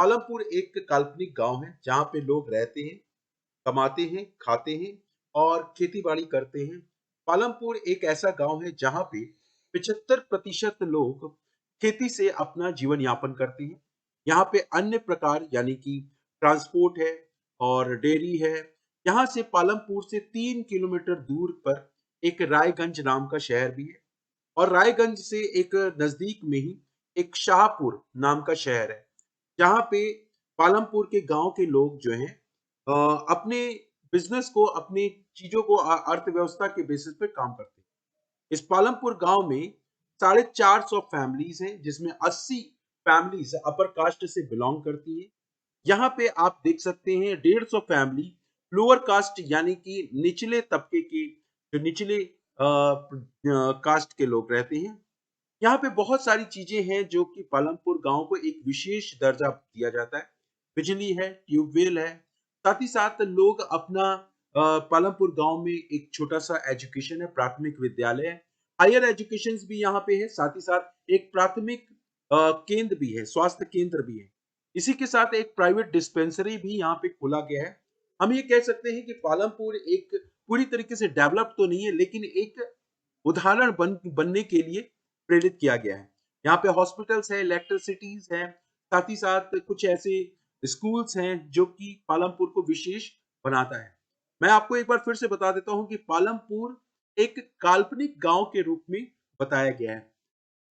पालमपुर एक काल्पनिक गांव है जहां पे लोग रहते हैं, कमाते हैं, खाते हैं और खेती-बाड़ी करते हैं। पालमपुर एक ऐसा गांव है जहां पे 75% लोग खेती से अपना जीवन यापन करते हैं। यहाँ पे अन्य प्रकार यानी कि ट्रांसपोर्ट है और डेयरी है। यहाँ से पालमपुर से 3 किलोमीटर दूर पर एक रायगंज नाम का शहर भी है और रायगंज से एक नजदीक में ही एक शाहपुर नाम का शहर है जहाँ पे पालमपुर के गांव के लोग जो हैं अपने बिजनेस को अपनी चीजों को अर्थव्यवस्था के बेसिस पे काम करते हैं। इस पालमपुर गांव में 450 फैमिलीज हैं जिसमें 80 फैमिलीज अपर कास्ट से बिलोंग करती हैं। यहाँ पे आप देख सकते हैं 150 फैमिली लोअर कास्ट यानी कि निचले तबके के जो निचले कास्ट के लोग रहते हैं। यहाँ पे बहुत सारी चीजें हैं जो कि पालमपुर गांव को एक विशेष दर्जा दिया जाता है। बिजली है, ट्यूबवेल है, साथ ही साथ लोग अपना पालमपुर गांव में एक छोटा सा एजुकेशन है, प्राथमिक विद्यालय है, हायर एजुकेशन भी यहाँ पे है, साथ ही साथ एक प्राथमिक केंद्र भी है, स्वास्थ्य केंद्र भी है। इसी के साथ एक प्राइवेट डिस्पेंसरी भी यहाँ पे खोला गया है। हम ये कह सकते हैं कि पालमपुर एक पूरी तरीके से डेवलप तो नहीं है लेकिन एक उदाहरण बनने के लिए प्रेरित किया गया है। यहाँ पे हॉस्पिटल्स है, इलेक्ट्रिसिटीज है, साथ ही साथ कुछ ऐसे स्कूल्स हैं जो कि पालमपुर को विशेष बनाता है। मैं आपको एक बार फिर से बता देता हूँ कि पालमपुर एक काल्पनिक गांव के रूप में बताया गया है।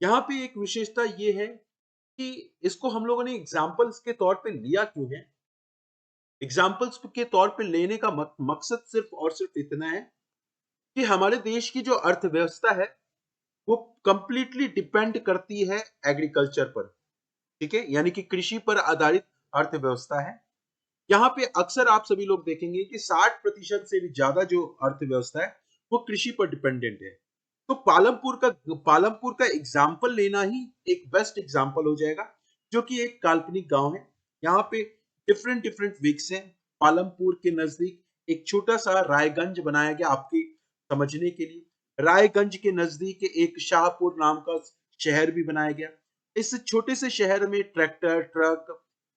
यहाँ पे एक विशेषता ये है कि इसको हम लोगों ने एग्जाम्पल्स के तौर पे लिया क्यों है। एग्जाम्पल्स के तौर पे लेने का मकसद सिर्फ और सिर्फ इतना है कि हमारे देश की जो अर्थव्यवस्था है वो कंप्लीटली डिपेंड करती है एग्रीकल्चर पर। ठीक है, यानी कि कृषि पर आधारित अर्थव्यवस्था है। यहाँ पे अक्सर आप सभी लोग देखेंगे कि 60% से भी ज्यादा जो अर्थव्यवस्था है वो कृषि पर डिपेंडेंट है। तो पालमपुर का एग्जाम्पल लेना ही एक बेस्ट एग्जाम्पल हो जाएगा, जो कि एक काल्पनिक गांव है। यहाँ पे डिफरेंट डिफरेंट विक्स हैं। पालमपुर के नजदीक एक छोटा सा रायगंज बनाया गया आपके समझने के लिए। रायगंज के नजदीक एक शाहपुर नाम का शहर भी बनाया गया। इस छोटे से शहर में ट्रैक्टर, ट्रक,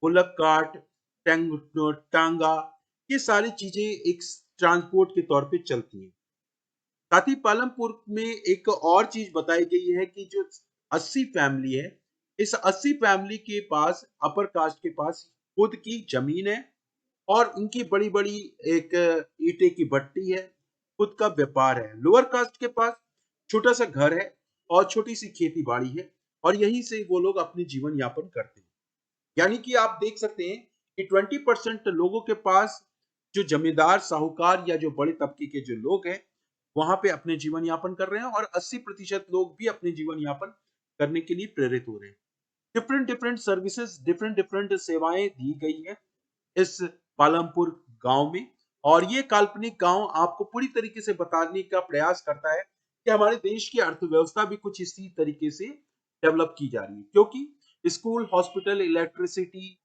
बुलक कार्ट, टांगा, ये सारी चीजें एक ट्रांसपोर्ट के तौर पे चलती हैं। साथ ही पालमपुर में एक और चीज बताई गई है कि जो 80 फैमिली है, इस 80 फैमिली के पास अपर कास्ट के पास खुद की जमीन है और इनकी बड़ी बड़ी एक ईंटे की भट्टी है, खुद का व्यापार है। लोअर कास्ट के पास छोटा सा घर है और छोटी सी खेती बाड़ी है और यहीं से वो लोग अपने जीवन यापन करते हैं। यानी कि आप देख सकते हैं कि 20% लोगों के पास जो जमींदार, साहूकार या जो बड़े तबके के जो लोग हैं वहां पे अपने जीवन यापन कर रहे हैं और 80% लोग भी अपने जीवन यापन करने के लिए प्रेरित हो रहे हैं। Different different services, different different सेवाएं दी गई है इस पालमपुर गांव में। और ये काल्पनिक गांव आपको पूरी तरीके से बताने का प्रयास करता है कि हमारे देश की अर्थव्यवस्था भी कुछ इसी तरीके से डेवलप की जा रही है, क्योंकि स्कूल, हॉस्पिटल, इलेक्ट्रिसिटी,